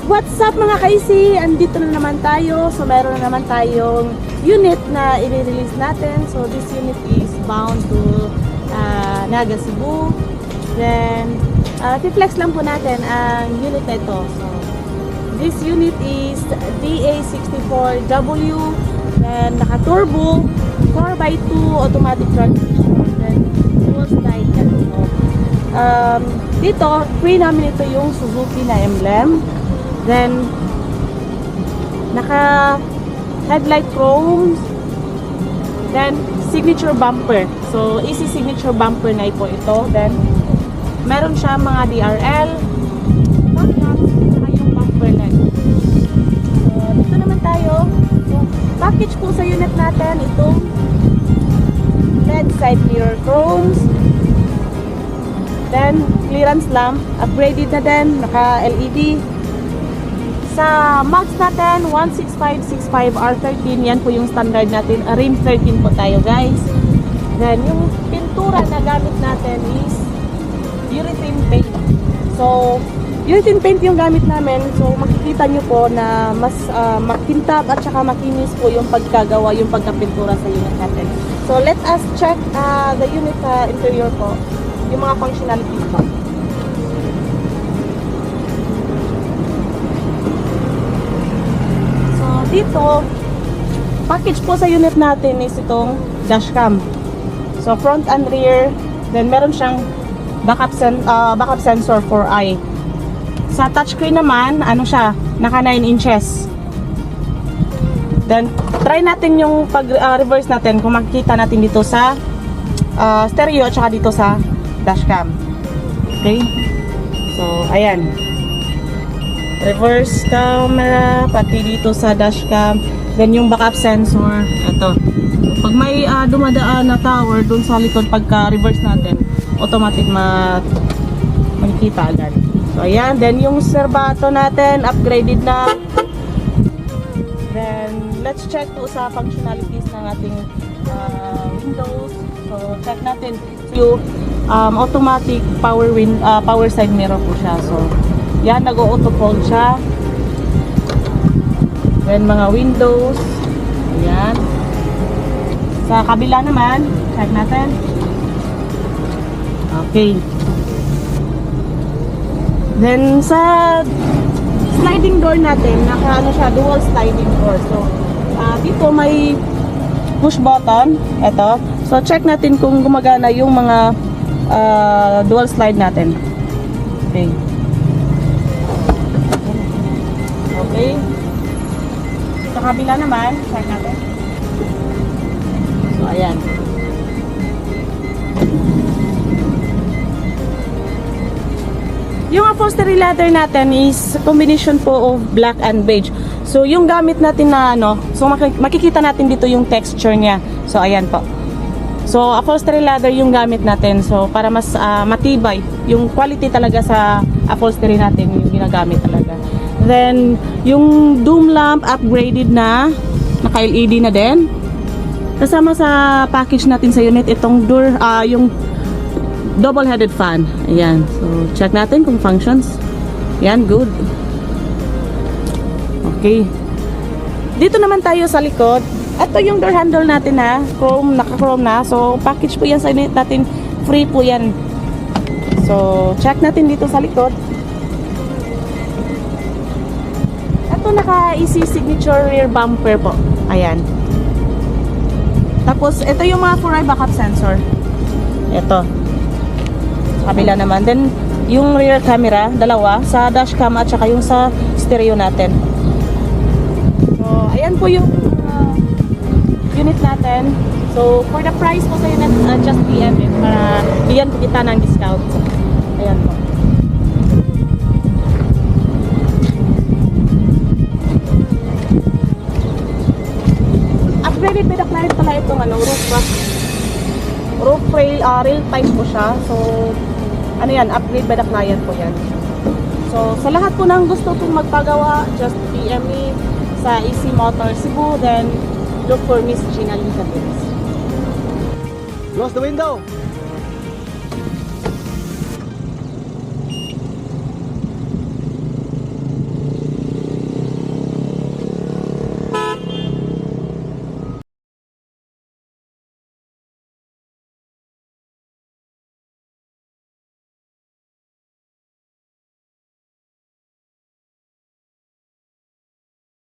What's up mga kaisi? Andito na naman tayo. So meron na naman tayong unit na i-release natin. So this unit is bound to Naga, Cebu. Then i-flex lang po natin ang unit na ito. So this unit is DA64W. Then naka-turbo 4x2 automatic transmission. Then dual slide na ito. Dito, free namin ito yung Suzuki na emblem. Then, naka headlight chromes. Then, signature bumper. So, easy signature bumper na po ito. Then, meron siya mga DRL. Saka yung bumper leg. So, dito naman tayo. So, package po sa unit natin itong red side mirror chromes. Then, clearance lamp. Upgraded na din. Naka LED. Sa mags natin, 16565 R13, yan po yung standard natin. Rim 13 po tayo guys. Then yung pintura na gamit natin is urethane paint. So, urethane paint yung gamit namin. So, makikita nyo po na mas makintab at saka makinis po yung pagkagawa, yung pagkapintura sa unit natin. So, let us check the unit interior po. Yung mga functionalities po. Dito, package po sa unit natin is itong dashcam. So front and rear, then meron siyang backup sensor for eye. Sa touchscreen naman, ano siya, naka 9 inches. Then try natin yung pag-reverse natin kung makikita natin dito sa stereo at saka dito sa dashcam. Okay? So ayan. Reverse camera, pati dito sa dashcam. Then yung backup sensor, ito. So, pag may dumadaan na tower dun sa likod pagka-reverse natin, automatic makikita agad. So ayan, then yung serbato natin, upgraded na. Then let's check po sa functionalities ng ating windows. So check natin yung automatic power side mirror po siya. So yan, nag-auto fold siya. Then mga windows. Ayan. Sa kabila naman, check natin. Okay. Then sa sliding door natin, naka siya, dual sliding door. So dito may push button. Ito. So check natin kung gumagana yung mga dual slide natin. Okay. Okay. Sa kabila naman, check natin. So, ayan. Yung upholstery leather natin is combination po of black and beige. So, yung gamit natin na so makikita natin dito yung texture niya. So, ayan po. So, upholstery leather yung gamit natin. So, para mas matibay. Yung quality talaga sa upholstery natin yung ginagamit talaga. Then, yung doom lamp upgraded na, naka-LED na din. Kasama sa package natin sa unit itong door, yung double-headed fan. Ayan. So, check natin kung functions. Ayan, good. Okay. Dito naman tayo sa likod. Ito yung door handle natin na chrome, naka-chrome na. So, package po yan sa unit natin. Free po yan. So, check natin dito sa likod. Ito naka-easy signature rear bumper po. Ayan. Tapos, ito yung mga 4i backup sensor. Ito. Sa kabila naman. Then, yung rear camera, dalawa. Sa dashcam at saka yung sa stereo natin. So, ayan po yung unit natin. So, for the price po sa unit, just PM it. Para bigyan po kita ng discount. So, ayan po. Upgraded by the client pala itong roof rail, rail type po siya. So, ano yan, upgrade by the client po yan. So, sa lahat po ng gusto pong magpagawa, just PM me sa EC Motor Cebu, then look for Miss Gina Liza. Close the window.